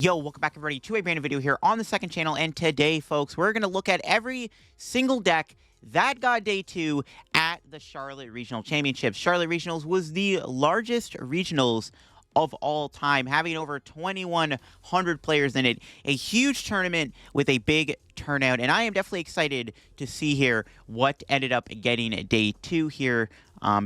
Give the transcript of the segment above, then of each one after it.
Yo, welcome back everybody to a brand new video here on the second channel, and today, folks, we're going to look at every single deck that got day 2 at the Charlotte Regional Championships. Charlotte Regionals was the largest regionals of all time, having over 2,100 players in it. A huge tournament with a big turnout, and I am definitely excited to see here what ended up getting day 2 here.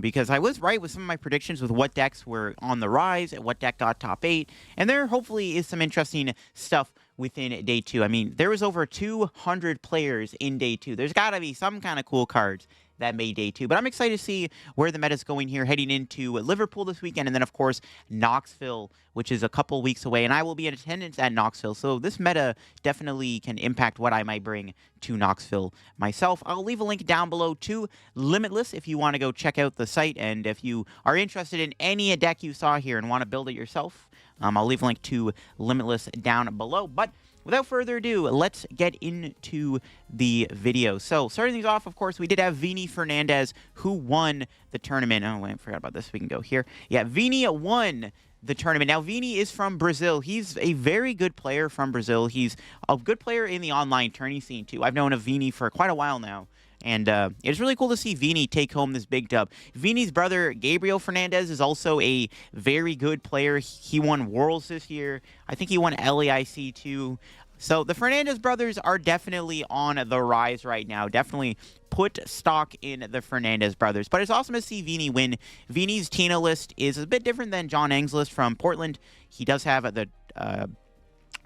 Because I was right with some of my predictions with what decks were on the rise and what deck got top 8. And there hopefully is some interesting stuff within day 2. I mean, there was over 200 players in day 2. There's got to be some kind of cool cards that made day 2. But I'm excited to see where the meta's going here, heading into Liverpool this weekend, and then, of course, Knoxville, which is a couple weeks away, and I will be in attendance at Knoxville. So this meta definitely can impact what I might bring to Knoxville myself. I'll leave a link down below to Limitless if you want to go check out the site, and if you are interested in any deck you saw here and want to build it yourself, I'll leave a link to Limitless down below. But without further ado, let's get into the video. So, starting things off, of course, we did have Vinnie Fernandez, who won the tournament. Oh, wait, I forgot about this. We can go here. Yeah, Vinnie won the tournament. Now, Vinnie is from Brazil. He's a very good player from Brazil. He's a good player in the online tourney scene, too. I've known of Vinnie for quite a while now. And it's really cool to see Vinnie take home this big dub. Vinnie's brother, Gabriel Fernandez, is also a very good player. He won Worlds this year. I think he won LAIC too. So the Fernandez brothers are definitely on the rise right now. Definitely put stock in the Fernandez brothers. But it's awesome to see Vinnie win. Vinnie's Tina list is a bit different than John Eng's list from Portland. He does have the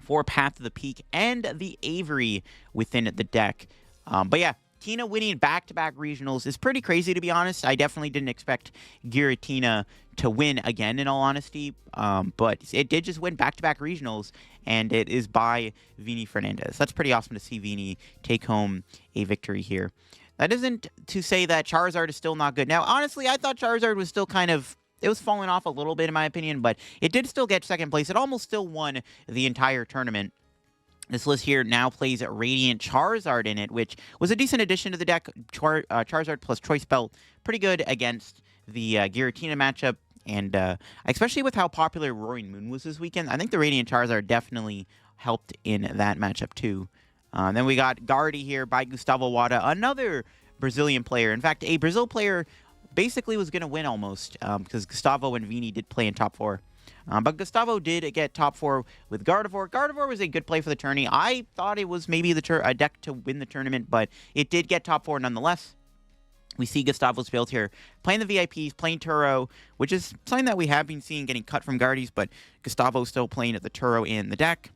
4 Path to the Peak and the Avery within the deck. But yeah, Tina winning back-to-back regionals is pretty crazy, to be honest. I definitely didn't expect Giratina to win again, in all honesty. But it did just win back-to-back regionals, and it is by Vinnie Fernandez. That's pretty awesome to see Vinnie take home a victory here. That isn't to say that Charizard is still not good. Now, honestly, I thought Charizard was still kind of... It was falling off a little bit, in my opinion, but it did still get second place. It almost still won the entire tournament. This list here now plays Radiant Charizard in it, which was a decent addition to the deck. Charizard plus Choice Belt, pretty good against the Giratina matchup. And especially with how popular Roaring Moon was this weekend, I think the Radiant Charizard definitely helped in that matchup too. Then we got Gardy here by Gustavo Wada, another Brazilian player. In fact, a Brazil player basically was going to win almost because Gustavo and Vinnie did play in top 4. But Gustavo did get top 4 with Gardevoir. Gardevoir was a good play for the tourney. I thought it was maybe a deck to win the tournament, but it did get top 4 nonetheless. We see Gustavo's build here, playing the VIPs, playing Turo, which is something that we have been seeing getting cut from Guardies, but Gustavo's still playing at the Turo in the deck.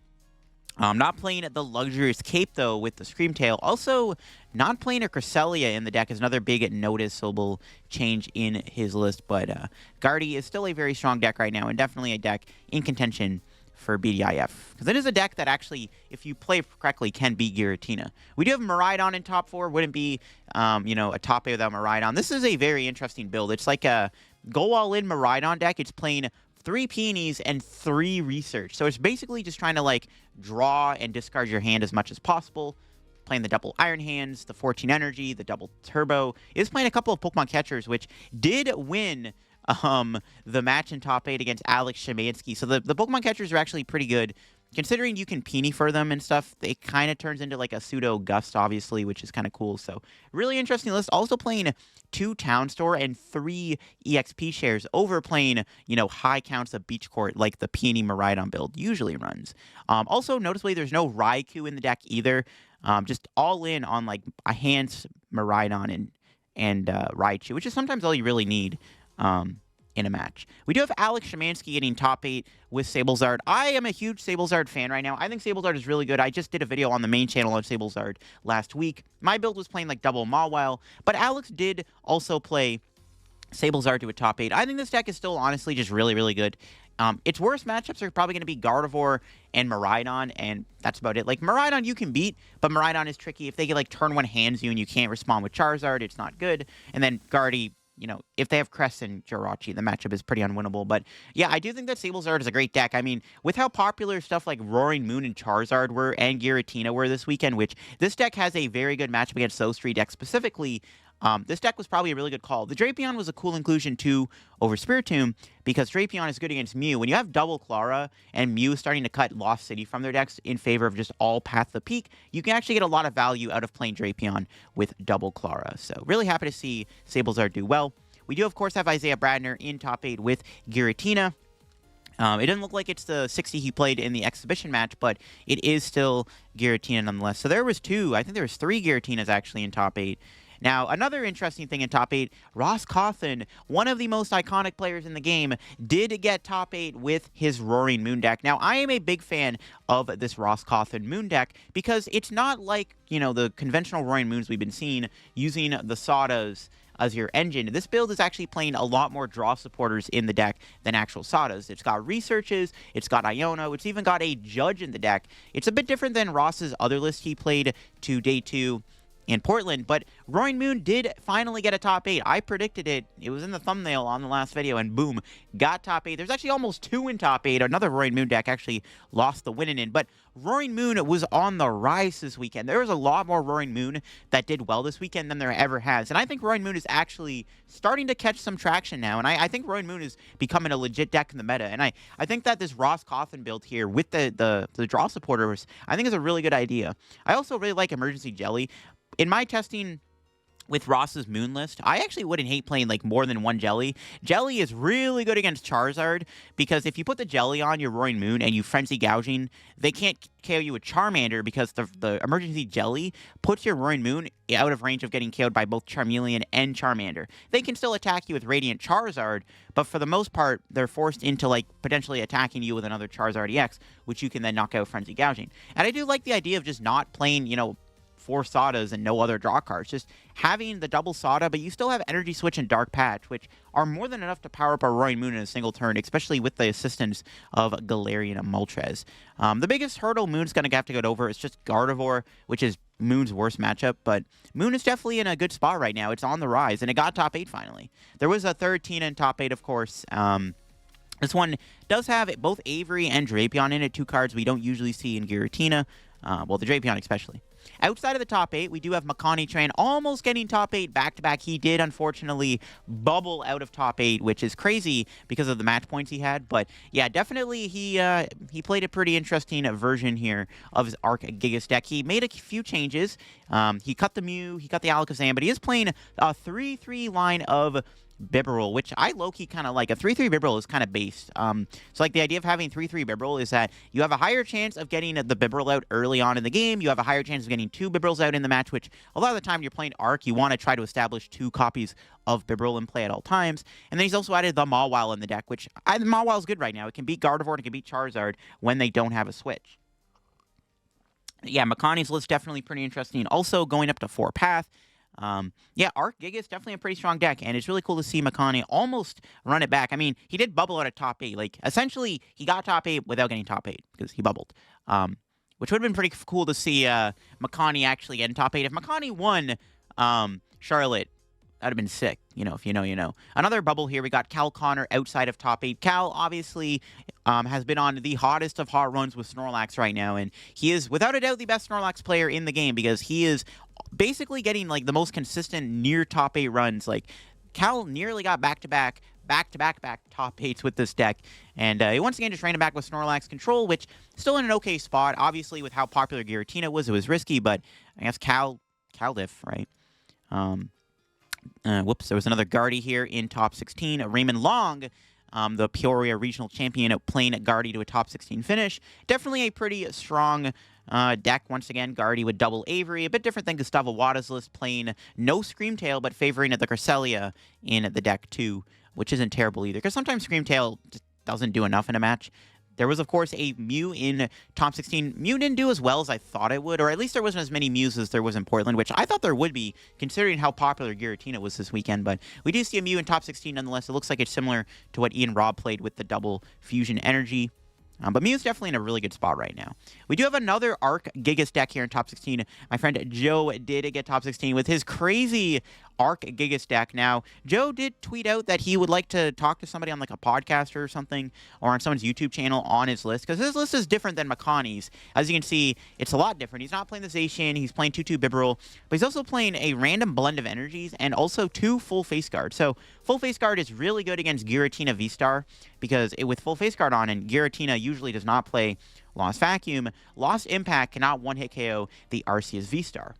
Not playing at the Luxurious Cape, though, with the Screamtail. Also, not playing a Cresselia in the deck is another big noticeable change in his list. But Guardy is still a very strong deck right now, and definitely a deck in contention for BDIF. Because it is a deck that actually, if you play correctly, can beat Giratina. We do have Miraidon in top 4. Wouldn't be, a top 8 without Miraidon. This is a very interesting build. It's like a go-all-in Miraidon deck. It's playing 3 Peonies and 3 Research. So it's basically just trying to, like, draw and discard your hand as much as possible. Playing the double Iron Hands, the 14 Energy, the double Turbo. It is playing a couple of Pokemon Catchers, which did win the match in top 8 against Alex Szymanski. So the Pokemon Catchers are actually pretty good. Considering you can Peony for them and stuff, it kind of turns into like a pseudo Gust, obviously, which is kind of cool. So, really interesting list. Also playing 2 Town Store and 3 EXP shares over playing, high counts of Beach Court like the Peony Miraidon build usually runs. Also, noticeably, there's no Raikou in the deck either. Just all in on like a Hans Miraidon and Raichu, which is sometimes all you really need. In a match. We do have Alex Szymanski getting top 8 with Sablezard. I am a huge Sablezard fan right now. I think Sablezard is really good. I just did a video on the main channel of Sablezard last week. My build was playing like double Mawile, but Alex did also play Sablezard to a top 8. I think this deck is still honestly just really, really good. Its worst matchups are probably going to be Gardevoir and Miraidon, and that's about it. Like, Miraidon you can beat, but Miraidon is tricky. If they get, like, turn 1 hands you and you can't respond with Charizard, it's not good. And then Gardy, if they have Crest and Jirachi, the matchup is pretty unwinnable. But, yeah, I do think that Sablezard is a great deck. I mean, with how popular stuff like Roaring Moon and Charizard were and Giratina were this weekend, which this deck has a very good matchup against those 3 decks specifically, This deck was probably a really good call. The Drapion was a cool inclusion too over Spiritomb because Drapion is good against Mew. When you have double Clara and Mew starting to cut Lost City from their decks in favor of just all Path to the Peak, you can actually get a lot of value out of playing Drapion with double Clara. So really happy to see Sablezard do well. We do, of course, have Isaiah Bradner in top 8 with Giratina. It doesn't look like it's the 60 he played in the exhibition match, but it is still Giratina nonetheless. So there was I think there was 3 Giratinas actually in top 8. Now, another interesting thing in top 8, Ross Cawthon, one of the most iconic players in the game, did get top 8 with his Roaring Moon deck. Now, I am a big fan of this Ross Cawthon Moon deck because it's not like, the conventional Roaring Moons we've been seeing using the Sadas as your engine. This build is actually playing a lot more draw supporters in the deck than actual Sadas. It's got researches, it's got Iono, it's even got a Judge in the deck. It's a bit different than Ross's other list he played to day 2 in Portland, but Roaring Moon did finally get a top 8. I predicted it. It was in the thumbnail on the last video, and boom, got top 8. There's actually almost 2 in top 8. Another Roaring Moon deck actually lost the winning in, but Roaring Moon was on the rise this weekend. There was a lot more Roaring Moon that did well this weekend than there ever has, and I think Roaring Moon is actually starting to catch some traction now, and I think Roaring Moon is becoming a legit deck in the meta, and I think that this Ross Cawthon build here with the draw supporters, I think is a really good idea. I also really like Emergency Jelly. In my testing with Ross's Moon list, I actually wouldn't hate playing more than one Jelly. Jelly is really good against Charizard because if you put the Jelly on your Roaring Moon and you Frenzy Gouging, they can't KO you with Charmander because the Emergency Jelly puts your Roaring Moon out of range of getting KO'd by both Charmeleon and Charmander. They can still attack you with Radiant Charizard, but for the most part, they're forced into potentially attacking you with another Charizard EX, which you can then knock out Frenzy Gouging. And I do like the idea of just not playing, 4 Sadas and no other draw cards. Just having the double Sada, but you still have Energy Switch and Dark Patch, which are more than enough to power up a Roaring Moon in a single turn, especially with the assistance of Galarian and Moltres. The biggest hurdle Moon's going to have to get over is just Gardevoir, which is Moon's worst matchup, but Moon is definitely in a good spot right now. It's on the rise, and it got top 8 finally. There was a third Tina in top 8, of course. This one does have both Avery and Drapion in it, 2 cards we don't usually see in Giratina. Well, the Drapion especially. Outside of the top 8, we do have Makani Train almost getting top 8 back-to-back. He did, unfortunately, bubble out of top 8, which is crazy because of the match points he had. But, yeah, definitely he played a pretty interesting version here of his Gigas deck. He made a few changes. He cut the Mew, he cut the Alakazam, but he is playing a 3-3 line of Bibarel, which I low-key kind of like. A 3-3 Bibarel is kind of based. So, the idea of having 3-3 Bibarel is that you have a higher chance of getting the Bibarel out early on in the game. You have a higher chance of getting 2 Bibarels out in the match, which a lot of the time you're playing Arc, you want to try to establish 2 copies of Bibarel in play at all times. And then he's also added the Mawile in the deck, which Mawile is good right now. It can beat Gardevoir and it can beat Charizard when they don't have a switch. Yeah, Makani's list definitely pretty interesting. Also going up to 4 Path. Yeah, Arc Giga is definitely a pretty strong deck, and it's really cool to see Makani almost run it back. I mean, he did bubble out of top 8. Essentially, he got top 8 without getting top 8 because he bubbled. Which would have been pretty cool to see Makani actually get in top 8. If Makani won Charlotte, that would have been sick. If you know, you know. Another bubble here, we got Cal Connor outside of top 8. Cal, obviously, has been on the hottest of hot runs with Snorlax right now, and he is, without a doubt, the best Snorlax player in the game because he is basically getting, the most consistent near top 8 runs. Cal nearly got back-to-back top 8s with this deck, and he once again just ran it back with Snorlax Control, which still in an okay spot. Obviously, with how popular Giratina was, it was risky, but I guess Cal diff, right? Whoops, there was another Guardy here in top 16. Raymond Long, the Peoria Regional Champion, playing Guardy to a top 16 finish. Definitely a pretty strong deck. Once again, Guardy with double Avery. A bit different than Gustavo Wada's list, playing no Screamtail, but favoring the Cresselia in the deck too, which isn't terrible either, because sometimes Screamtail just doesn't do enough in a match. There was, of course, a Mew in top 16. Mew didn't do as well as I thought it would, or at least there wasn't as many Mews as there was in Portland, which I thought there would be, considering how popular Giratina was this weekend. But we do see a Mew in top 16 nonetheless. It looks like it's similar to what Ian Robb played with the double Fusion Energy. But Mew's definitely in a really good spot right now. We do have another Arc Gigas deck here in top 16. My friend Joe did get top 16 with his crazy Arceus deck. Now, Joe did tweet out that he would like to talk to somebody on like a podcast or something, or on someone's YouTube channel on his list, because his list is different than Makani's. As you can see, it's a lot different. He's not playing the Zacian, he's playing 2/2 Bibarel, but he's also playing a random blend of energies and also 2 full face guards. So full face guard is really good against Giratina VSTAR, because with full face guard on, and Giratina usually does not play Lost Vacuum, Lost Impact cannot one-hit KO the Arceus VSTAR.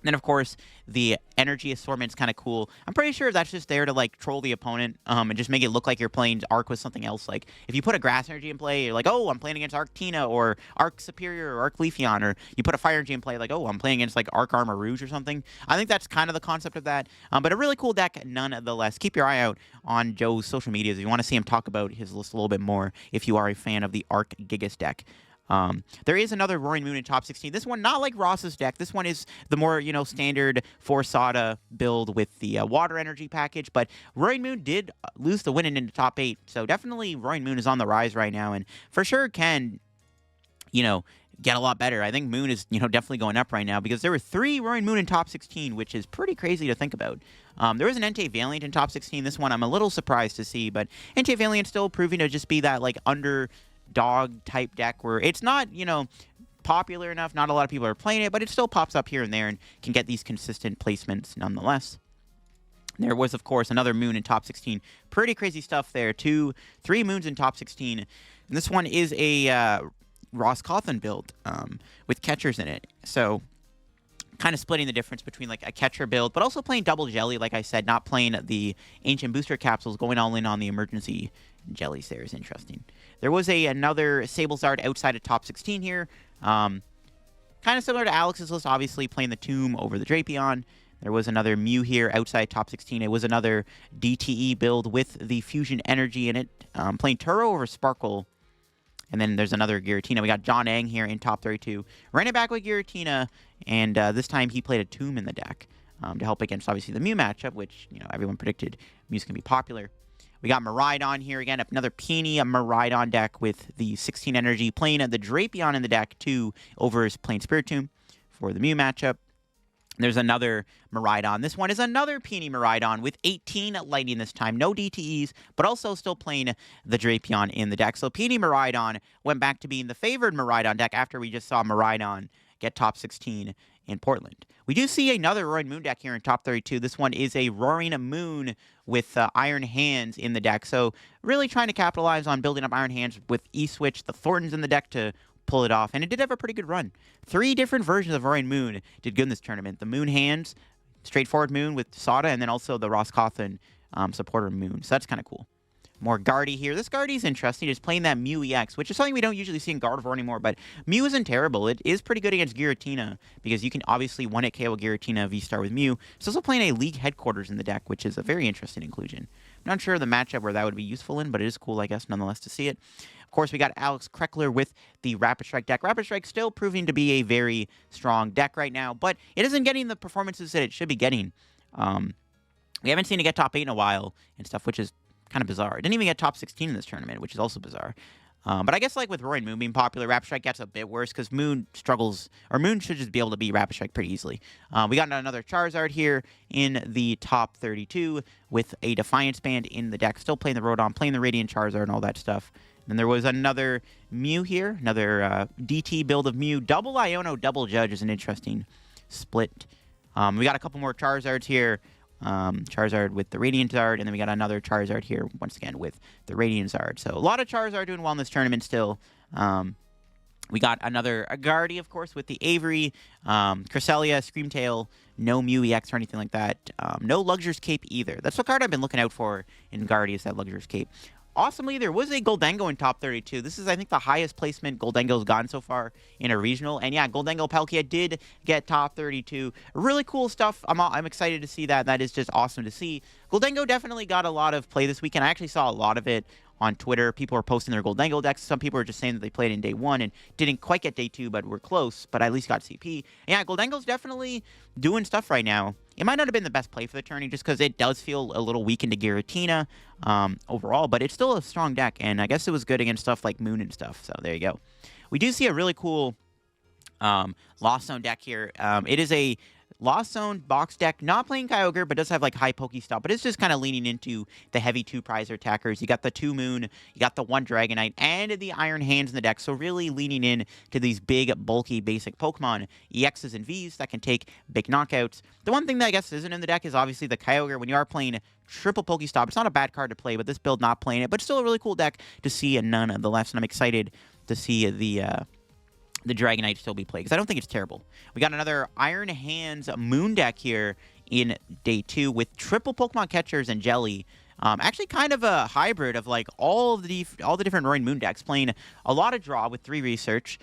Then, of course, the energy assortment's kind of cool. I'm pretty sure that's just there to, like, troll the opponent and just make it look like you're playing Arc with something else. Like, if you put a Grass Energy in play, you're like, oh, I'm playing against Arctina or Arc Superior or Arc Leafeon. Or you put a Fire Energy in play, like, oh, I'm playing against, like, Arc Armor Rouge or something. I think that's kind of the concept of that. But a really cool deck, nonetheless. Keep your eye out on Joe's social medias if you want to see him talk about his list a little bit more if you are a fan of the Arceus deck. There is another Roaring Moon in top 16. This one, not like Ross's deck. This one is the more, standard Forsada build with the Water Energy package. But Roaring Moon did lose the win in the top 8. So definitely Roaring Moon is on the rise right now. And for sure can, get a lot better. I think Moon is, definitely going up right now, because there were 3 Roaring Moon in top 16, which is pretty crazy to think about. There was an Entei Valiant in top 16. This one I'm a little surprised to see. But Entei Valiant still proving to just be that, like, dog type deck where it's not, popular enough. Not a lot of people are playing it, but it still pops up here and there and can get these consistent placements nonetheless. There was, of course, another Moon in top 16. Pretty crazy stuff there. 3 Moons in top 16. And this one is a Ross Cawthon build with catchers in it. So kind of splitting the difference between like a catcher build, but also playing double jelly, like I said, not playing the ancient booster capsules, going all in on the emergency jellies there is interesting. There was another Sablezard outside of top 16 here. Kind of similar to Alex's list, obviously, playing the Tomb over the Drapion. There was another Mew here outside top 16. It was another DTE build with the Fusion Energy in it, playing Turo over Sparkle. And then there's another Giratina. We got John Ang here in top 32. Ran it back with Giratina, and this time he played a Tomb in the deck to help against, obviously, the Mew matchup, which, everyone predicted Mew's going to be popular. We got Miraidon here again, another Peony Miraidon deck with the 16 energy, playing the Drapion in the deck too over his playing Spiritomb for the Mew matchup. There's another Miraidon. This one is another Peony Miraidon with 18 lightning this time. No DTEs, but also still playing the Drapion in the deck. So Peony Miraidon went back to being the favored Miraidon deck after we just saw Miraidon get top 16 in Portland. We do see another Roaring Moon deck here in top 32. This one is a Roaring Moon with Iron Hands in the deck. So really trying to capitalize on building up Iron Hands with E-Switch, the Thorntons in the deck to pull it off. And it did have a pretty good run. 3 different versions of Roaring Moon did good in this tournament. The Moon Hands, straightforward Moon with Sada, and then also the Ross Cawthon supporter Moon. So that's kind of cool. More Guardy here. This Guardy's interesting. It's playing that Mew EX, which is something we don't usually see in Gardevoir anymore, but Mew isn't terrible. It is pretty good against Giratina, because you can obviously one-hit KO Giratina VSTAR with Mew. It's also playing a League Headquarters in the deck, which is a very interesting inclusion. I'm not sure the matchup where that would be useful in, but it is cool, I guess, nonetheless, to see it. Of course, we got Alex Kreckler with the Rapid Strike deck. Rapid Strike still proving to be a very strong deck right now, but it isn't getting the performances that it should be getting. We haven't seen it get top 8 in a while and stuff, which is kind of bizarre. It didn't even get top 16 in this tournament, which is also bizarre. But I guess like with Roaring Moon being popular, Rapid Strike gets a bit worse because Moon struggles, or Moon should just be able to beat Rapid Strike pretty easily. We got another Charizard here in the top 32 with a Defiance Band in the deck. Still playing the Groudon, playing the Radiant Charizard and all that stuff. Then there was another Mew here, another DT build of Mew. Double Iono, double Judge is an interesting split. We got a couple more Charizards here. Charizard with the Radiant Zard, and then we got another Charizard here, once again, with the Radiant Zard. So a lot of Charizard doing well in this tournament still. We got another Guardy, of course, with the Avery, Cresselia, Screamtail, no Mew EX or anything like that. No Luxurious Cape either. That's the card I've been looking out for in Guardy, is that Luxurious Cape. Awesomely, there was a Gholdengo in top 32. This is, I think, the highest placement Gholdengo's gotten so far in a regional. And yeah, Gholdengo Palkia did get top 32. Really cool stuff. I'm excited to see that. That is just awesome to see. Gholdengo definitely got a lot of play this weekend. I actually saw a lot of it on Twitter. People were posting their Gholdengo decks. Some people were just saying that they played in day 1 and didn't quite get day 2, but were close, but at least got CP. And yeah, Gholdengo's definitely doing stuff right now. It might not have been the best play for the tourney just because it does feel a little weak into Giratina overall, but it's still a strong deck, and I guess it was good against stuff like Moon and stuff, so there you go. We do see a really cool Lost Zone deck here. It is a Lost Zone box deck, not playing Kyogre, but does have like high Pokestop, but it's just kind of leaning into the heavy 2-prizer attackers. You got the 2 Moon, you got the 1 Dragonite, and the Iron Hands in the deck, so really leaning in to these big, bulky, basic Pokemon, EXs and Vs that can take big knockouts. The one thing that I guess isn't in the deck is obviously the Kyogre. When you are playing triple Pokestop, it's not a bad card to play, but this build not playing it, but still a really cool deck to see nonetheless, and I'm excited to see the Dragonite still be played, because I don't think it's terrible. We got another Iron Hands Moon deck here in day 2 with triple Pokemon catchers and Jelly. Actually kind of a hybrid of like all the different Roaring Moon decks, playing a lot of draw with 3 research,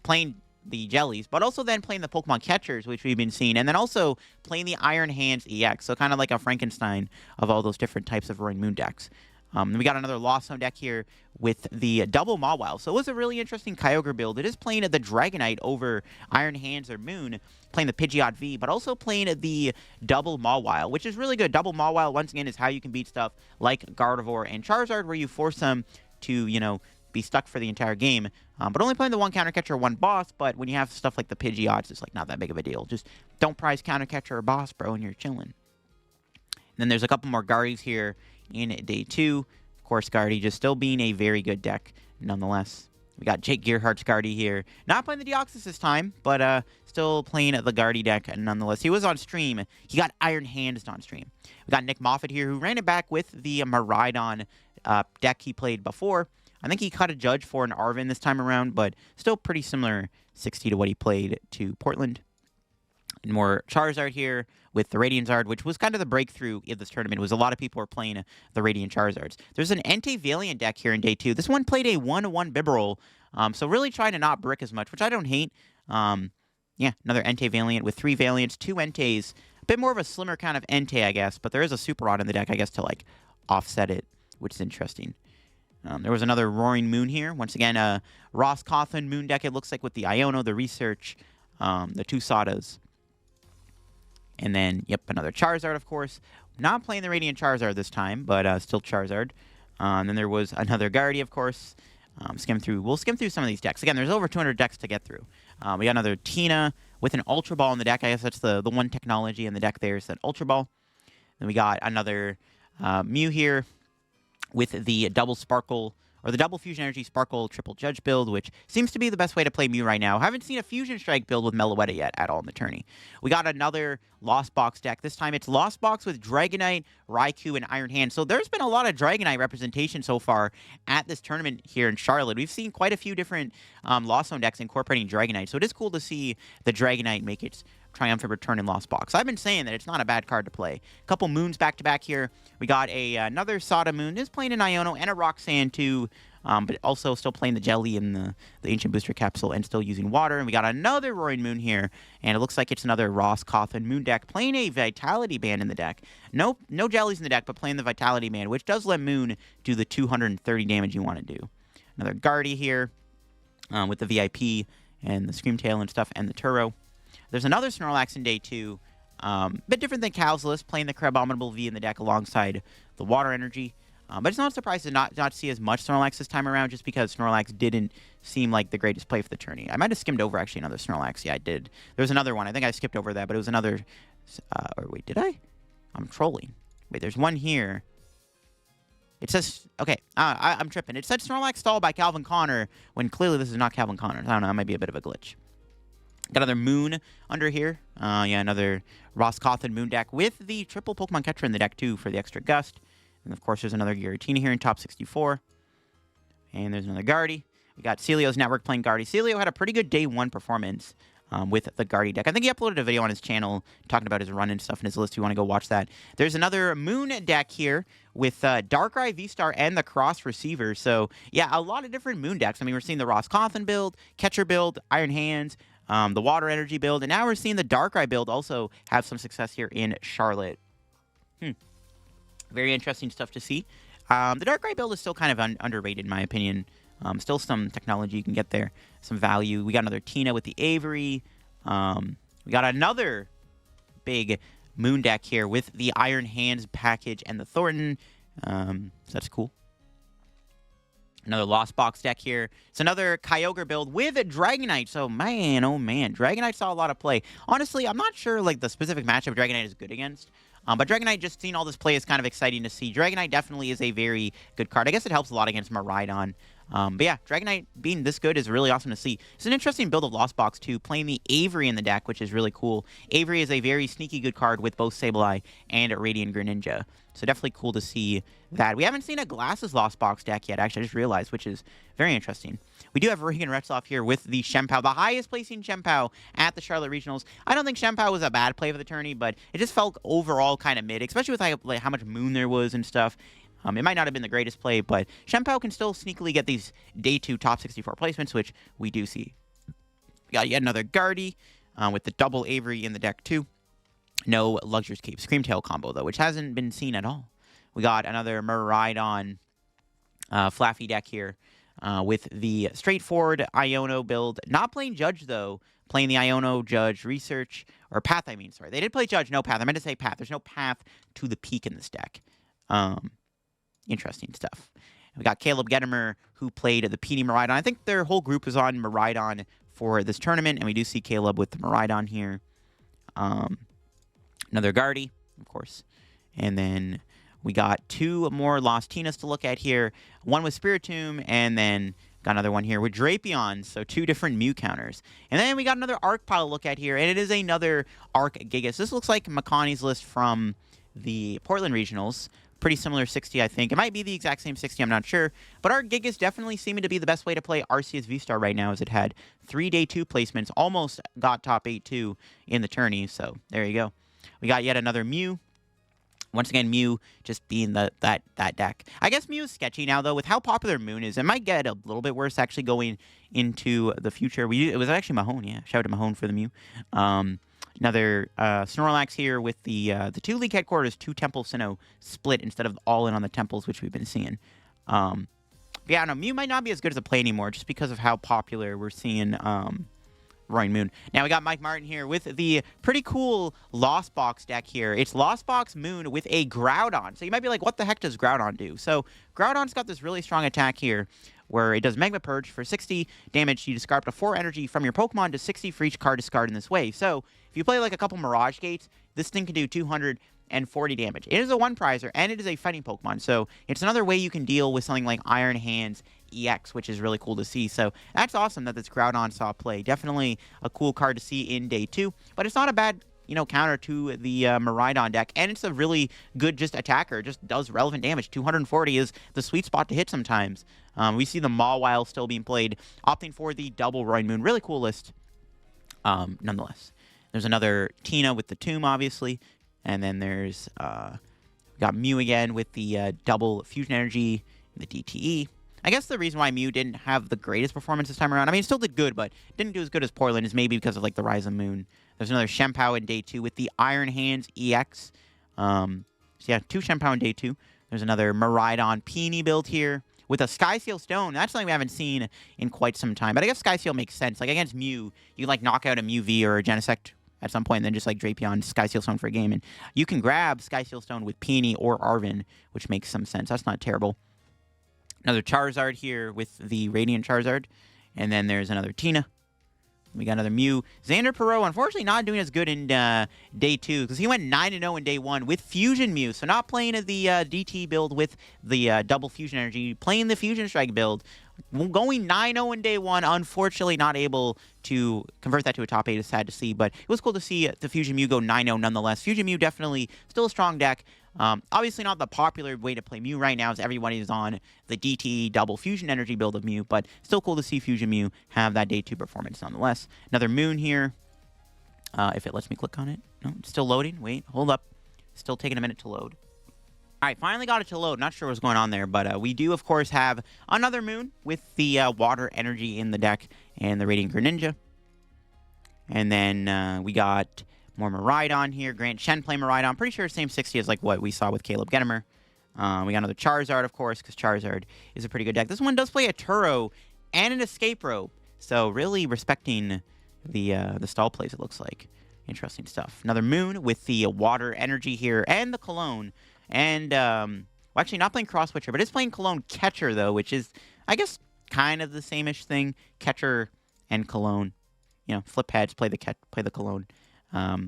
playing the Jellies, but also then playing the Pokemon catchers, which we've been seeing, and then also playing the Iron Hands EX, so kind of like a Frankenstein of all those different types of Roaring Moon decks. We got another Lost Zone deck here with the double Mawile. So it was a really interesting Kyogre build. It is playing the Dragonite over Iron Hands or Moon, playing the Pidgeot V, but also playing the double Mawile, which is really good. Double Mawile, once again, is how you can beat stuff like Gardevoir and Charizard, where you force them to, be stuck for the entire game. But only playing the 1 counter catcher, 1 boss, but when you have stuff like the Pidgeots, it's like not that big of a deal. Just don't prize counter catcher or boss, bro, and you're chilling. And then there's a couple more Guardies here in day 2. Of course, Guardy just still being a very good deck nonetheless. We got Jake Gearhart's Guardy here. Not playing the Deoxys this time, but still playing the Guardy deck nonetheless. He was on stream. He got Iron Hands on stream. We got Nick Moffat here, who ran it back with the Miraidon deck he played before. I think he cut a judge for an Arvin this time around, but still pretty similar 60 to what he played to Portland. And more Charizard here with the Radiant Zard, which was kind of the breakthrough of this tournament. It was a lot of people were playing the Radiant Charizards. There's an Entei Valiant deck here in day 2. This one played a 1-1 Bibarel, so really trying to not brick as much, which I don't hate. Yeah, another Entei Valiant with 3 Valiants, 2 Enteis. A bit more of a slimmer kind of Entei, I guess, but there is a Super Rod in the deck, I guess, to like offset it, which is interesting. There was another Roaring Moon here. Once again, Ross Cawthon Moon deck, it looks like, with the Iono, the Research, the 2 Sadas. And then, yep, another Charizard, of course. Not playing the Radiant Charizard this time, but still Charizard. And then there was another Guardy, of course. We'll skim through some of these decks. Again, there's over 200 decks to get through. We got another Tina with an Ultra Ball in the deck. I guess that's the one technology in the deck there is that Ultra Ball. Then we got another Mew here with the double Sparkle, or the double Fusion Energy Sparkle triple Judge build, which seems to be the best way to play Mew right now. Haven't seen a Fusion Strike build with Meloetta yet at all in the tourney. We got another Lost Box deck. This time it's Lost Box with Dragonite, Raikou, and Iron Hand. So there's been a lot of Dragonite representation so far at this tournament here in Charlotte. We've seen quite a few different Lost Zone decks incorporating Dragonite. So it is cool to see the Dragonite make its triumphant return in Lost Box. I've been saying that it's not a bad card to play. A couple Moons back-to-back here. We got another Sada Moon. Is playing an Iono and a Roxanne too, but also still playing the Jelly in the Ancient Booster Capsule and still using Water. And we got another Roaring Moon here, and it looks like it's another Ross Cawthon Moon deck, playing a Vitality Band in the deck. No Jellies in the deck, but playing the Vitality Band, which does let Moon do the 230 damage you want to do. Another Guardy here with the VIP and the Screamtail and stuff, and the Turo. There's another Snorlax in day 2. Bit different than Cowsless, playing the Crabominable V in the deck alongside the Water Energy. But it's not surprised to not see as much Snorlax this time around, just because Snorlax didn't seem like the greatest play for the tourney. I might have skimmed over, actually, another Snorlax. Yeah, I did. There was another one. I think I skipped over that, but it was another... or wait, did I? I'm trolling. Wait, there's one here. It says... Okay, I'm tripping. It said Snorlax Stall by Calvin Connor, when clearly this is not Calvin Connor. I don't know, that might be a bit of a glitch. Got another Moon under here. Yeah, another Ross Cawthon Moon deck with the triple Pokemon catcher in the deck, too, for the extra gust. And, of course, there's another Giratina here in top 64. And there's another Guardy. We got Celio's Network playing Guardy. Celio had a pretty good day 1 performance with the Guardy deck. I think he uploaded a video on his channel talking about his run and stuff in his list if you want to go watch that. There's another Moon deck here with Darkrai, VSTAR, and the Cross Receiver. So, yeah, a lot of different Moon decks. I mean, we're seeing the Ross Cawthon build, Catcher build, Iron Hands, the Water Energy build, and now we're seeing the Darkrai build also have some success here in Charlotte. Very interesting stuff to see. The Darkrai build is still kind of underrated, in my opinion. Still some technology you can get there, some value. We got another Tina with the Avery. We got another big Moon deck here with the Iron Hands package and the Thornton. So that's cool. Another Lost Box deck here. It's another Kyogre build with a Dragonite. So, man, oh man, Dragonite saw a lot of play. Honestly, I'm not sure like the specific matchup Dragonite is good against. But Dragonite, just seeing all this play is kind of exciting to see. Dragonite definitely is a very good card. I guess it helps a lot against Miraidon. But yeah, Dragonite being this good is really awesome to see. It's an interesting build of Lost Box too, playing the Avery in the deck, which is really cool. Avery is a very sneaky good card with both Sableye and Radiant Greninja. So definitely cool to see that. We haven't seen a Glasses Lost Box deck yet, actually, I just realized, which is very interesting. We do have Regan Retzloff here with the Chien-Pao, the highest placing Chien-Pao at the Charlotte Regionals. I don't think Chien-Pao was a bad play for the tourney, but it just felt overall kind of mid, especially with like how much Moon there was and stuff. It might not have been the greatest play, but Chien-Pao can still sneakily get these day 2 top 64 placements, which we do see. We got yet another Guardy with the double Avery in the deck too. No Luxurious Cape Screamtail combo, though, which hasn't been seen at all. We got another Miraidon Flaffy deck here with the straightforward Iono build. Not playing Judge, though. Playing the Iono, Judge, Research, or Path, I mean. Sorry, they did play Judge, no Path. I meant to say Path. There's no path to the peak in this deck. Interesting stuff. We got Caleb Gettimer, who played the Peony Miraidon. I think their whole group was on Miraidon for this tournament, and we do see Caleb with the Miraidon here. Another Guardy, of course. And then we got 2 more Lost Tinas to look at here. One with Spiritomb, and then got another one here with Drapion. So 2 different Mew counters. And then we got another Arc pile to look at here, and it is another Arc Gigas. This looks like McConaughey's list from the Portland Regionals. Pretty similar 60, I think. It might be the exact same 60, I'm not sure. But Arc Gigas definitely seeming to be the best way to play Arceus VSTAR right now, as it had 3 day 2 placements. Almost got top 8 too in the tourney, so there you go. We got yet another Mew. Once again, Mew just being that deck. I guess Mew is sketchy now, though, with how popular Moon is. It might get a little bit worse actually going into the future. It was actually Mahone, yeah. Shout out to Mahone for the Mew. Another Snorlax here with the 2 League Headquarters, 2 Temple Sinnoh split instead of all in on the Temples, which we've been seeing. Yeah, no, Mew might not be as good as a play anymore just because of how popular we're seeing Roaring Moon. Now we got Mike Martin here with the pretty cool Lost Box deck here. It's Lost Box Moon with a Groudon. So you might be like, what the heck does Groudon do? So Groudon's got this really strong attack here where it does Magma Purge for 60 damage. You discard up to 4 energy from your Pokemon to 60 for each card discard in this wave. So if you play like a couple Mirage Gates, this thing can do 240 damage. It is a 1-prizer, and it is a fighting Pokemon. So it's another way you can deal with something like Iron Hands EX, which is really cool to see. So that's awesome that this Groudon saw play. Definitely a cool card to see in day 2. But it's not a bad, counter to the Miraidon deck. And it's a really good just attacker. It just does relevant damage. 240 is the sweet spot to hit sometimes. We see the Mawile still being played, opting for the double Roaring Moon. Really cool list, nonetheless. There's another Tina with the Tomb, obviously. And then there's we got Mew again with the double Fusion Energy, the DTE. I guess the reason why Mew didn't have the greatest performance this time around, I mean, it still did good, but didn't do as good as Portland, is maybe because of, like, the Rise of Moon. There's another Chien-Pao in day 2 with the Iron Hands EX. So, yeah, 2 Chien-Pao in day 2. There's another Miraidon Peony build here with a Skyseal Stone. That's something we haven't seen in quite some time. But I guess Skyseal makes sense. Like, against Mew, you can, like, knock out a Mew V or a Genesect at some point, and then just, like, Drapion Skyseal Stone for a game. And you can grab Skyseal Stone with Peony or Arven, which makes some sense. That's not terrible. Another Charizard here with the Radiant Charizard. And then there's another Tina. We got another Mew. Xander Perot, unfortunately not doing as good in day 2, because he went 9-0 in day 1 with Fusion Mew. So not playing the DT build with the double Fusion Energy, playing the Fusion Strike build. Going 9-0 in day 1, unfortunately not able to convert that to a top 8 is sad to see, but it was cool to see the Fusion Mew go 9-0 nonetheless. Fusion Mew definitely still a strong deck. Obviously not the popular way to play Mew right now, as everybody is on the DT double Fusion Energy build of Mew, but still cool to see Fusion Mew have that day 2 performance nonetheless. Another Moon here, if it lets me click on it. No, it's still loading. Wait, hold up. Still taking a minute to load. All right, finally got it to load. Not sure what's going on there, but we do, of course, have another Moon with the Water Energy in the deck and the Radiant Greninja. And then we got more Miraidon here. Grant Shen play Miraidon. Pretty sure same 60 as like what we saw with Caleb Gettimer. We got another Charizard, of course, because Charizard is a pretty good deck. This one does play a Turo and an Escape Rope, so really respecting the stall plays, it looks like. Interesting stuff. Another Moon with the Water Energy here and the Cologne. And, well, actually not playing Cross Switcher, but it's playing Cologne Catcher, though, which is I guess kind of the same-ish thing. Catcher and Cologne. You know, flip heads, play the Cologne. A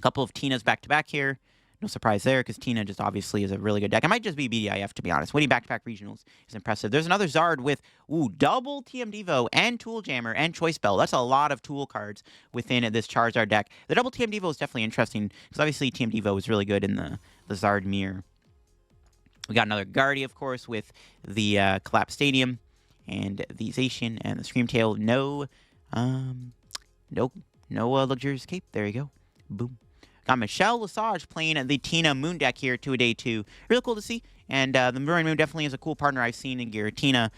couple of Tinas back-to-back here. No surprise there, because Tina just obviously is a really good deck. It might just be BDIF, to be honest. Winning back-to-back regionals is impressive. There's another Zard with, double TM Devo and Tool Jammer and Choice Bell. That's a lot of tool cards within this Charizard deck. The double TM Devo is definitely interesting, because obviously TM Devo is really good in the Zard mirror. We got another Guardy, of course, with the Collapse Stadium and the Zacian and the Screamtail. No Luxurious Cape. There you go. Boom. Got Michelle Lesage playing the Tina Moon deck here, 2-a-day 2. Really cool to see. And the Roaring Moon definitely is a cool partner I've seen in Giratina.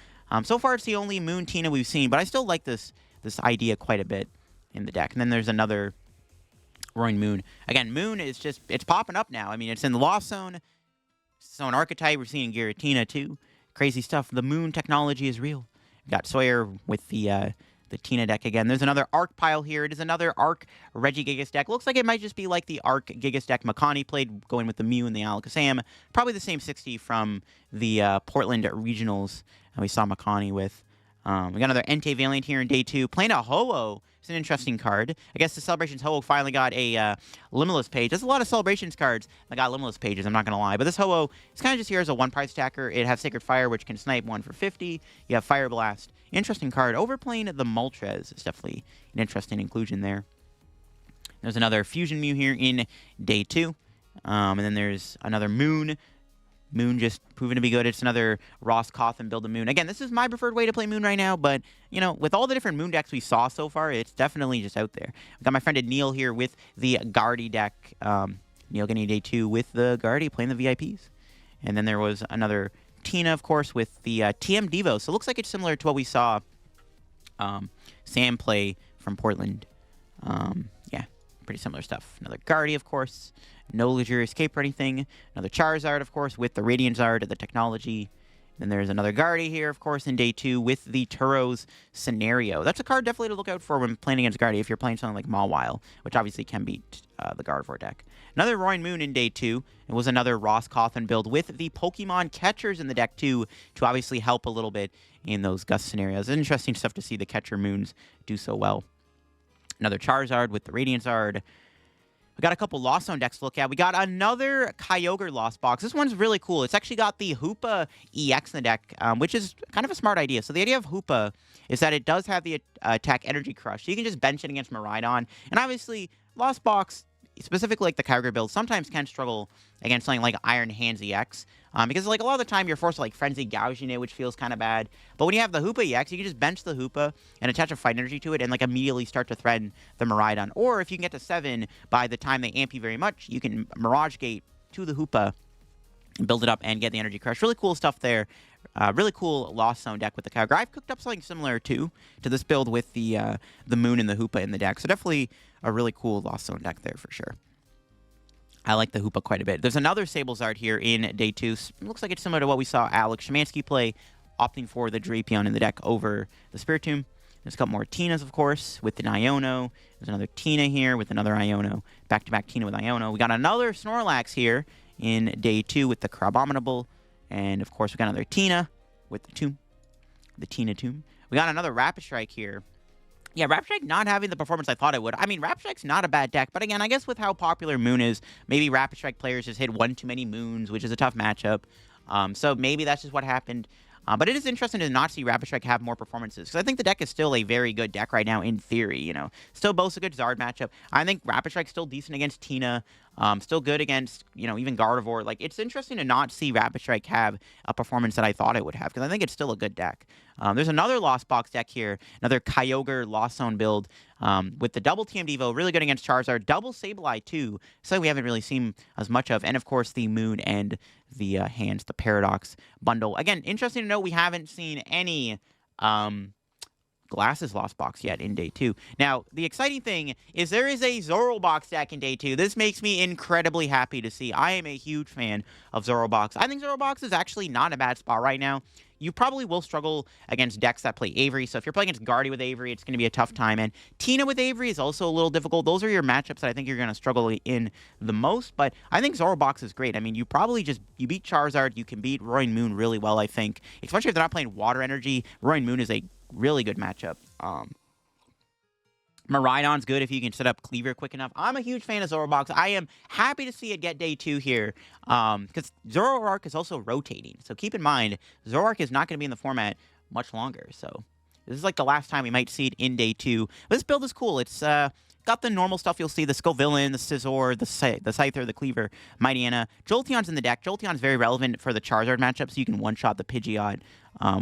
So far, it's the only Moon Tina we've seen, but I still like this idea quite a bit in the deck. And then there's another Roaring Moon. Again, Moon is just, it's popping up now. I mean, it's in the Lost Zone. So an Archetype we're seeing in Giratina, too. Crazy stuff. The Moon technology is real. We got Sawyer with the Tina deck again. There's another Arc pile here. It is another Arc Regigigas deck. Looks like it might just be like the Arc Gigas deck Makani played, going with the Mew and the Alakazam. Probably the same 60 from the Portland Regionals we saw Makani with. We got another Entei Valiant here in day 2. Playing a Ho-Oh. It's an interesting card. I guess the Celebrations Ho-Oh finally got a Limitless page. There's a lot of Celebrations cards that got Limitless pages, I'm not going to lie. But this Ho-Oh is kind of just here as a one-price stacker. It has Sacred Fire, which can snipe 1 for 50. You have Fire Blast. Interesting card. Overplaying the Moltres is definitely an interesting inclusion there. There's another Fusion Mew here in day 2. And then there's another Moon. Moon just proving to be good. It's another Ross Cawthon build a Moon. Again, this is my preferred way to play Moon right now, but, you know, with all the different Moon decks we saw so far, it's definitely just out there. We've got my friend Neil here with the Guardy deck. Neil getting day 2 with the Guardy, playing the VIPs. And then there was another Tina, of course, with the TM Devo. So it looks like it's similar to what we saw Sam play from Portland. Yeah, pretty similar stuff. Another Guardy, of course. No Luxurious Cape or anything. Another Charizard, of course, with the Radiant Zard, the technology. Then there's another Guardy here, of course, in day 2 with the Turos Scenario. That's a card definitely to look out for when playing against Guardy if you're playing something like Mawile, which obviously can beat the Gardevoir deck. Another Roaring Moon in day 2. It was another Ross Cawthon build with the Pokemon catchers in the deck, too, to obviously help a little bit in those Gust scenarios. It's interesting stuff to see the catcher Moons do so well. Another Charizard with the Radiant Zard. We got a couple Lost Zone decks to look at. We got another Kyogre Lost Box. This one's really cool. It's actually got the Hoopa EX in the deck, which is kind of a smart idea. So the idea of Hoopa is that it does have the attack Energy Crush. So you can just bench it against Miraidon. And obviously, Lost Box, specifically like the Kyogre build, sometimes can struggle against something like Iron Hands EX. Because like a lot of the time you're forced to like Frenzy Gouging it, which feels kind of bad. But when you have the Hoopa EX, you can just bench the Hoopa and attach a Fight Energy to it and like immediately start to threaten the Miraidon. Or if you can get to 7 by the time they amp you very much, you can Mirage Gate to the Hoopa and build it up and get the Energy Crush. Really cool stuff there. Really cool Lost Zone deck with the Kyogre. I've cooked up something similar to this build with the Moon and the Hoopa in the deck. So definitely a really cool Lost Zone deck there for sure. I like the Hoopa quite a bit. There's another Sablezard here in day 2. It looks like it's similar to what we saw Alex Szymanski play, opting for the Drapion in the deck over the Spiritomb. There's a couple more Tinas, of course, with an Iono. There's another Tina here with another Iono. Back-to-back Tina with Iono. We got another Snorlax here in day 2 with the Crabominable. And, of course, we got another Tina with the Tomb. The Tina Tomb. We got another Rapid Strike here. Yeah, Rapid Strike not having the performance I thought it would. I mean, Rapid Strike's not a bad deck, but again, I guess with how popular Moon is, maybe Rapid Strike players just hit one too many Moons, which is a tough matchup. So maybe that's just what happened. But it is interesting to not see Rapid Strike have more performances, because I think the deck is still a very good deck right now in theory, you know. Still boasts a good Zard matchup. I think Rapid Strike's still decent against Tina. Still good against, you know, even Gardevoir. Like, it's interesting to not see Rapid Strike have a performance that I thought it would have, because I think it's still a good deck. There's another Lost Box deck here, another Kyogre Lost Zone build with the double TM Devo, really good against Charizard, double Sableye too, so we haven't really seen as much of, and of course the Moon and the Hands, the Paradox bundle. Again, interesting to note we haven't seen any Glasses Lost Box yet in day 2. Now, the exciting thing is there is a Zoro Box deck in day 2. This makes me incredibly happy to see. I am a huge fan of Zoro Box. I think Zoro Box is actually not in a bad spot right now. you probably will struggle against decks that play Avery. So if you're playing against Guardy with Avery, it's going to be a tough time. And Tina with Avery is also a little difficult. Those are your matchups that I think you're going to struggle in the most. But I think Zoroark Box is great. I mean, you beat Charizard. You can beat Roaring Moon really well, I think. Especially if they're not playing Water Energy. Roaring Moon is a really good matchup. Miraidon's good if you can set up Cleaver quick enough. I'm a huge fan of Zoroark Box. I am happy to see it get day 2 here, because Zoroark is also rotating. So keep in mind, Zoroark is not going to be in the format much longer. So this is like the last time we might see it in day 2. But this build is cool. It's got the normal stuff you'll see, the Scovillain, the Scizor, the Scyther, the Cleaver, Mightyena. Jolteon's in the deck. Jolteon's very relevant for the Charizard matchup, so you can one-shot the Pidgeot,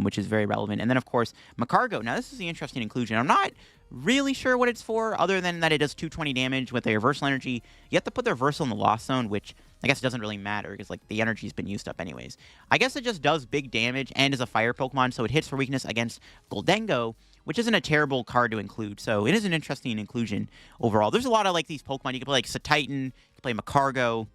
which is very relevant. And then, of course, Magcargo. Now, this is the interesting inclusion. I'm not really sure what it's for, other than that it does 220 damage with a Reversal Energy. You have to put the Reversal in the Lost Zone, which I guess doesn't really matter, because like the energy's been used up anyways. I guess it just does big damage and is a Fire Pokemon, so it hits for weakness against Gholdengo, which isn't a terrible card to include. So it is an interesting inclusion overall. There's a lot of like these Pokemon. You can play like Satitan, you can play Magcargo,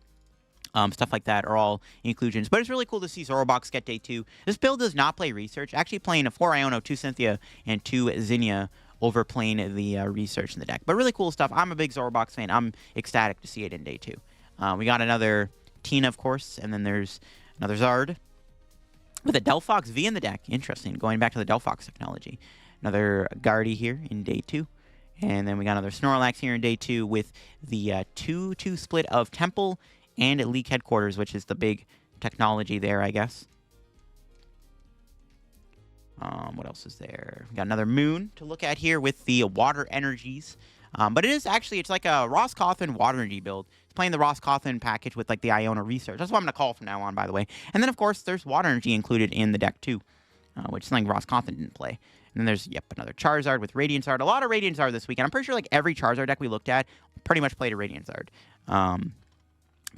stuff like that are all inclusions. But it's really cool to see Zoroark Box get day 2. This build does not play Research. Actually playing a 4 Iono, 2 Cynthia, and 2 Zinnia over playing the Research in the deck. But really cool stuff. I'm a big Zoroark Box fan. I'm ecstatic to see it in day 2. We got another Tina, of course, and then there's another Zard with a Delphox V in the deck. Interesting, going back to the Delphox technology. Another Guardy here in day 2. And then we got another Snorlax here in day 2 with the 2-2 split of Temple and League Headquarters, which is the big technology there, I guess. What else is there? We got another Moon to look at here with the Water Energies. But it is actually, it's like a Roscothon Water Energy build. It's playing the Roscothon package with like the Iona Research. That's what I'm going to call it from now on, by the way. And then, of course, there's Water Energy included in the deck, too, which is something Roscothon didn't play. And then there's, yep, another Charizard with Radiant Zard. A lot of Radiant Zard this weekend. I'm pretty sure like every Charizard deck we looked at pretty much played a Radiant Zard.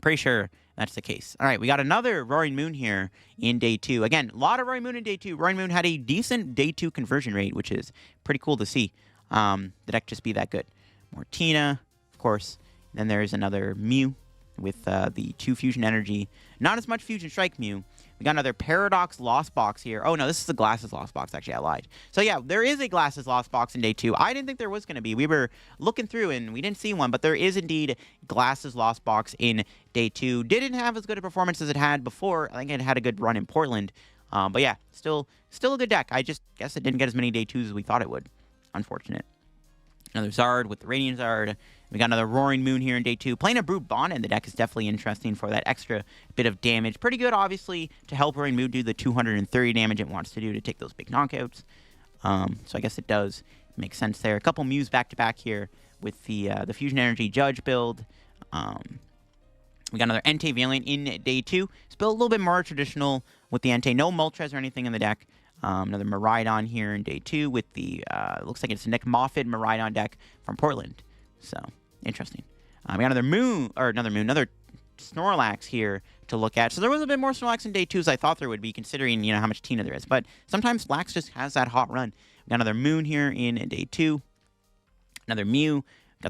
Pretty sure that's the case. All right, we got another Roaring Moon here in day 2. Again, a lot of Roaring Moon in day 2. Roaring Moon had a decent day 2 conversion rate, which is pretty cool to see. The deck just be that good. More Tina, of course. Then there's another Mew with the 2 Fusion Energy. Not as much Fusion Strike Mew. We got another Paradox Lost Box here. Oh, no, this is the Glasses Lost Box. Actually, I lied. So, yeah, there is a Glasses Lost Box in day 2. I didn't think there was going to be. We were looking through, and we didn't see one. But there is, indeed, Glasses Lost Box in day 2. Didn't have as good a performance as it had before. I think it had a good run in Portland. But, yeah, still a good deck. I just guess it didn't get as many day 2s as we thought it would. Unfortunate. Another Zard with the Radiant Zard. We got another Roaring Moon here in day 2. Playing a Brute Bond in the deck is definitely interesting for that extra bit of damage. Pretty good, obviously, to help Roaring Moon do the 230 damage it wants to do to take those big knockouts. So I guess it does make sense there. A couple Mews back-to-back here with the Fusion Energy Judge build. We got another Entei Valiant in day 2. It's built a little bit more traditional with the Entei. No Moltres or anything in the deck. Another Miraidon here in day 2 with the, looks like it's a Nick Moffat Miraidon deck from Portland. So, interesting. We got another Snorlax here to look at. So there was a bit more Snorlax in day 2 as I thought there would be, considering, how much Tina there is. But sometimes Lax just has that hot run. We got another Moon here in day 2. Another Mew. We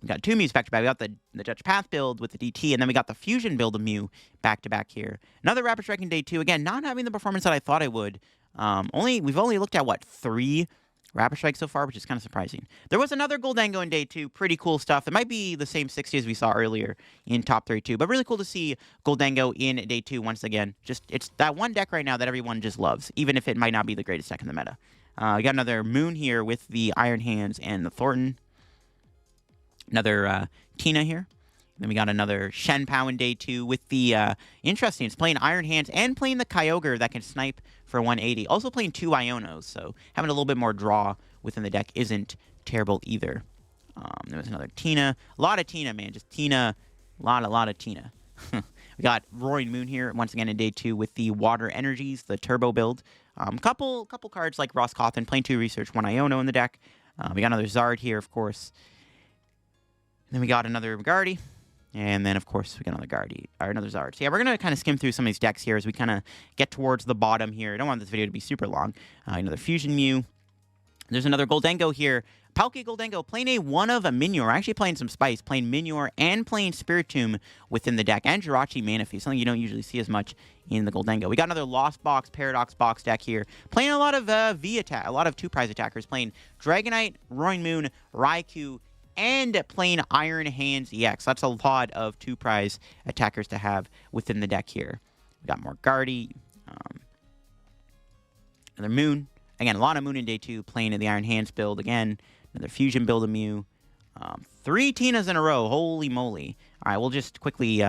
got 2 Mews back-to-back. We got the Judge Path build with the DT, and then we got the Fusion build of Mew back-to-back here. Another Rapid Strike in day 2. Again, not having the performance that I thought it would. We've only looked at, 3 Rapid Strikes so far, which is kind of surprising. There was another Gholdengo in day 2. Pretty cool stuff. It might be the same 60 as we saw earlier in top 32, but really cool to see Gholdengo in day 2 once again. It's that one deck right now that everyone just loves, even if it might not be the greatest deck in the meta. We got another Moon here with the Iron Hands and the Thornton. Another Tina here. Then we got another Chien-Pao in day 2 with the, interesting, it's playing Iron Hands and playing the Kyogre that can snipe for 180. Also playing 2 Ionos, so having a little bit more draw within the deck isn't terrible either. There was another Tina. A lot of Tina, man. Just Tina. A lot of Tina. We got Roaring Moon here once again in day 2 with the Water Energies, the Turbo build. Couple cards like Roscothon, playing 2 Research, 1 Iono in the deck. We got another Zard here, of course. And then we got another Guardy. And then, of course, we got another Zard. So, yeah, we're going to kind of skim through some of these decks here as we kind of get towards the bottom here. I don't want this video to be super long. Another Fusion Mew. There's another Gholdengo here Palkia Gholdengo playing a one of a Minior, actually playing some Spice, playing Minior and playing Spiritomb within the deck, and Jirachi Manaphy, something you don't usually see as much in the Gholdengo. We got another Lost Box, Paradox Box deck here, playing a lot of a lot of two-prize attackers, playing Dragonite, Roaring Moon, Raikou, and playing Iron Hands EX. That's a lot of two-prize attackers to have within the deck here. We got more Guardy, another Moon. Again, a lot of Moon in day 2, playing in the Iron Hands build again. Another Fusion build of Mew. 3 Tinas in a row. Holy moly. All right, we'll just quickly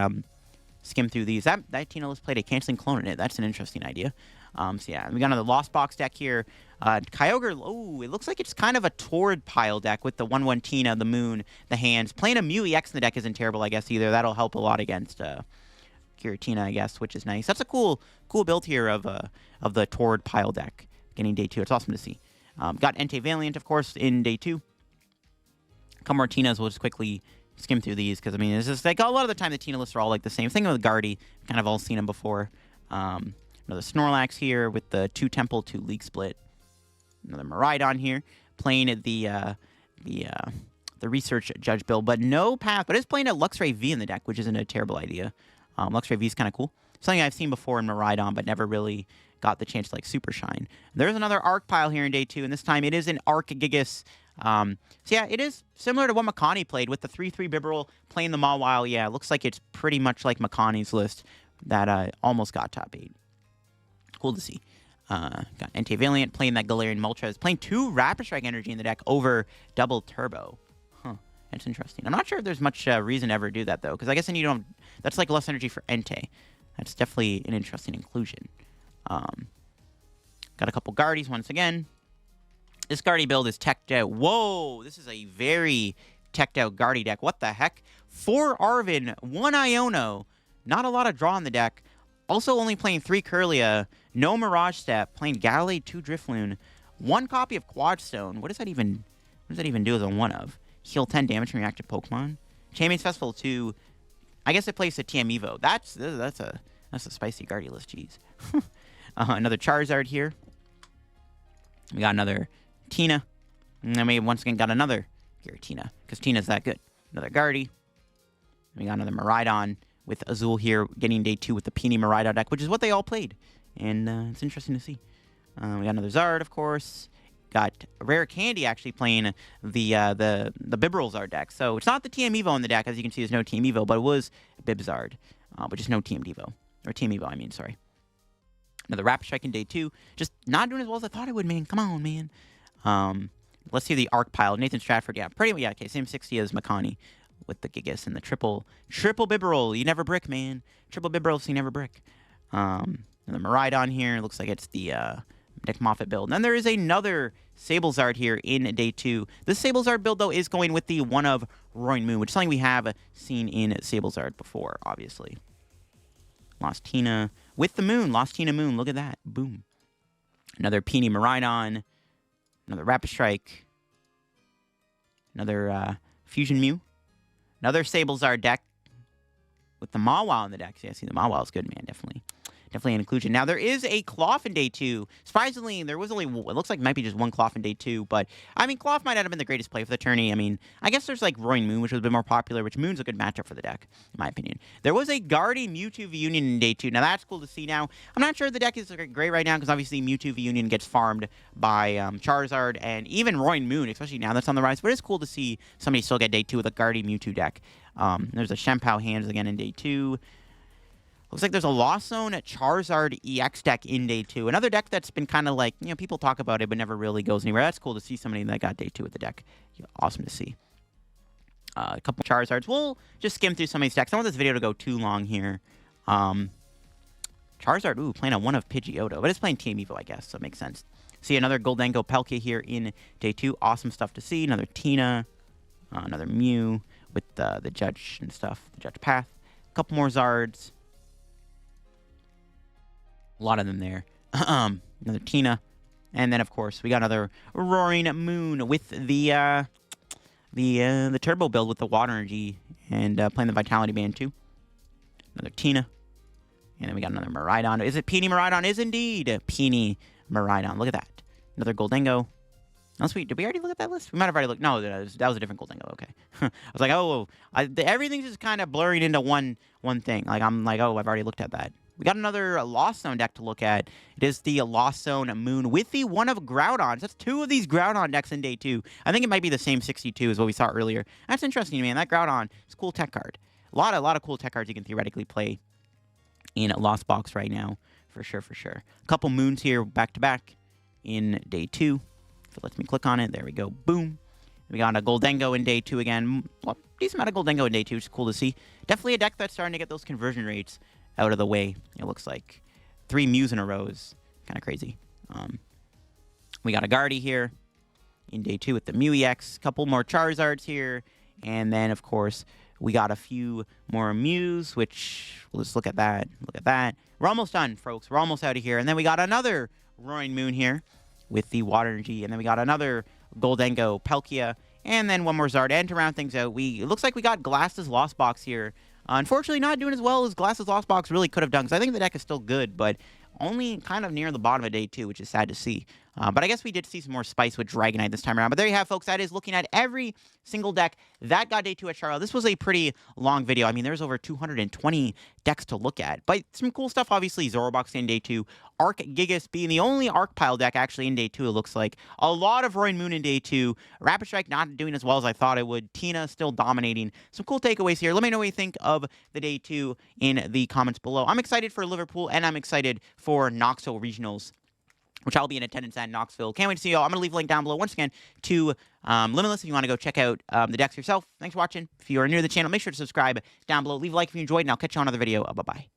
skim through these. That Tina was played a Canceling Clone in it. That's an interesting idea. So yeah, we got another Lost Box deck here. Kyogre, oh, it looks like it's kind of a Tord pile deck with the 1/1 Tina, the Moon, the Hands. Playing a Mew EX in the deck isn't terrible, I guess, either. That'll help a lot against Giratina, I guess, which is nice. That's a cool build here of the Tord pile deck getting day 2. It's awesome to see. Got Entei Valiant, of course, in day 2. A couple more Tinas. We'll just quickly skim through these because, I mean, it's just like a lot of the time the Tina lists are all like the same. Thing with Guardy. Kind of all seen them before. Another Snorlax here with the 2 Temple, 2 League Split. Another Miraidon here playing the Research Judge build, but no path. But it's playing a Luxray V in the deck, which isn't a terrible idea. Luxray V is kind of cool. Something I've seen before in Miraidon, but never really got the chance to like super shine. There's another Arc pile here in day 2, and this time it is an Archegigas. So yeah, it is similar to what Makani played with the 3/3 Bibarel playing the Mawile. Yeah, it looks like it's pretty much like Makani's list that almost got top 8. Cool to see. Got Entei Valiant playing that Galarian Moltres, playing 2 Rapid Strike Energy in the deck over double Turbo. Huh, that's interesting. I'm not sure if there's much reason to ever do that though, because I guess then you don't. That's like less energy for Entei. That's definitely an interesting inclusion. Got a couple Guardies once again. This Guardy build is teched out. Whoa, this is a very teched out Guardy deck. What the heck? 4 Arven, 1 Iono. Not a lot of draw in the deck. Also only playing 3 Kirlia. No Mirage Step. Playing Gallade, 2 Drifloon. 1 copy of Quadstone. What does that even do as a 1 of? Heal 10 damage from reactive Pokemon. Champions Festival 2. I guess it plays a TM Evo. That's a spicy Guardy list, jeez. Another Charizard here. We got another Tina. And then we once again got another Giratina, because Tina's that good. Another Guardy. We got another Miraidon with Azul here, getting day 2 with the Peony Miraidon deck, which is what they all played. And it's interesting to see. We got another Zard, of course. Got Rare Candy actually playing the Bibarel Zard deck. So it's not the TM Evo in the deck. As you can see, there's no TM Evo, but it was Bibzard. But just no TM Evo. Or TM Evo, I mean, sorry. Another Rapid Strike in day 2. Just not doing as well as I thought it would, man. Come on, man. Let's see the Arc pile. Nathan Stratford, yeah. Pretty, yeah, okay. Same 60 as Makani with the Gigas and the triple Bibarel. You never brick, man. Triple Bibarel, so you never brick. And the Miraidon here. Looks like it's the Nick Moffat build. And then there is another Sablezard here in day 2. This Sablezard build, though, is going with the 1 of Roaring Moon, which is something we have seen in Sablezard before, obviously. Lost Tina with the Moon. Lost Tina Moon. Look at that. Boom. Another Peony Miraidon. Another Rapid Strike. Another Fusion Mew. Another Sablezard deck with the Mawile in the deck. So yeah, see, the Mawile is good, man. Definitely an inclusion. Now, there is a Cloth in day 2. Surprisingly, there was only, it looks like it might be just 1 Cloth in day 2, but, I mean, Cloth might not have been the greatest play for the tourney. I mean, I guess there's, like, Roaring Moon, which was a bit more popular, which Moon's a good matchup for the deck, in my opinion. There was a Guardian Mewtwo V Union in day 2. Now, that's cool to see now. I'm not sure the deck is great right now, because obviously Mewtwo V Union gets farmed by Charizard, and even Roaring Moon, especially now that's on the rise, but it's cool to see somebody still get day 2 with a Guardian Mewtwo deck. There's a Chien-Pao Hands again in day 2. Looks like there's a Lost Zone Charizard EX deck in day 2. Another deck that's been kind of like, you know, people talk about it, but never really goes anywhere. That's cool to see somebody that got day 2 with the deck. Awesome to see. A couple Charizards. We'll just skim through some of these decks. I don't want this video to go too long here. Charizard, ooh, playing a 1 of Pidgeotto, but it's playing Team Evo, I guess, so it makes sense. See another Gholdengo Palkia here in day 2. Awesome stuff to see. Another Tina. Another Mew with the Judge and stuff. The Judge Path. A couple more Zards. A lot of them there. Another Tina. And then, of course, we got another Roaring Moon with the Turbo build with the Water Energy and playing the Vitality Band, too. Another Tina. And then we got another Miraidon. Is it Peony Miraidon? Is indeed Peony Miraidon. Look at that. Another Gholdengo. Did we already look at that list? We might have already looked. No, that was a different Gholdengo. Okay. I was like, oh, everything's just kind of blurring into one thing. Like, I'm like, oh, I've already looked at that. We got another Lost Zone deck to look at. It is the Lost Zone Moon with the one of Groudons. That's 2 of these Groudon decks in day 2. I think it might be the same 62 as what we saw earlier. That's interesting, man. That Groudon is a cool tech card. A lot of cool tech cards you can theoretically play in Lost Box right now. For sure, for sure. A couple Moons here back to back in day 2. If it lets me click on it, there we go. Boom. We got a Gholdengo in day 2 again. Well, decent amount of Gholdengo in day 2, which is cool to see. Definitely a deck that's starting to get those conversion rates out of the way. It looks like 3 Mews in a row is kind of crazy. We got a Gardy here in day 2 with the Mew EX. Couple more Charizards here. And then, of course, we got a few more Mews, which, let's look at that. Look at that. We're almost done, folks. We're almost out of here. And then we got another Roaring Moon here with the Water Energy. And then we got another Gholdengo, Palkia. And then one more Zard. And to round things out, it looks like we got Glass's Lost Box here. Unfortunately, not doing as well as Glass's Lost Box really could have done, because I think the deck is still good, but only kind of near the bottom of day 2, which is sad to see. But I guess we did see some more spice with Dragonite this time around. But there you have, folks. That is looking at every single deck that got day 2 at Charlotte. This was a pretty long video. I mean, there's over 220 decks to look at. But some cool stuff, obviously. Zoroark Box in day 2. Gigas being the only Arc Pile deck actually in day 2, it looks like. A lot of Roaring Moon in day 2. Rapid Strike not doing as well as I thought it would. Tina still dominating. Some cool takeaways here. Let me know what you think of the day 2 in the comments below. I'm excited for Liverpool, and I'm excited for Knoxville Regionals, which I'll be in attendance at Knoxville. Can't wait to see you all. I'm going to leave a link down below once again to Limitless if you want to go check out the decks yourself. Thanks for watching. If you are new to the channel, make sure to subscribe down below. Leave a like if you enjoyed, and I'll catch you on another video. Bye-bye.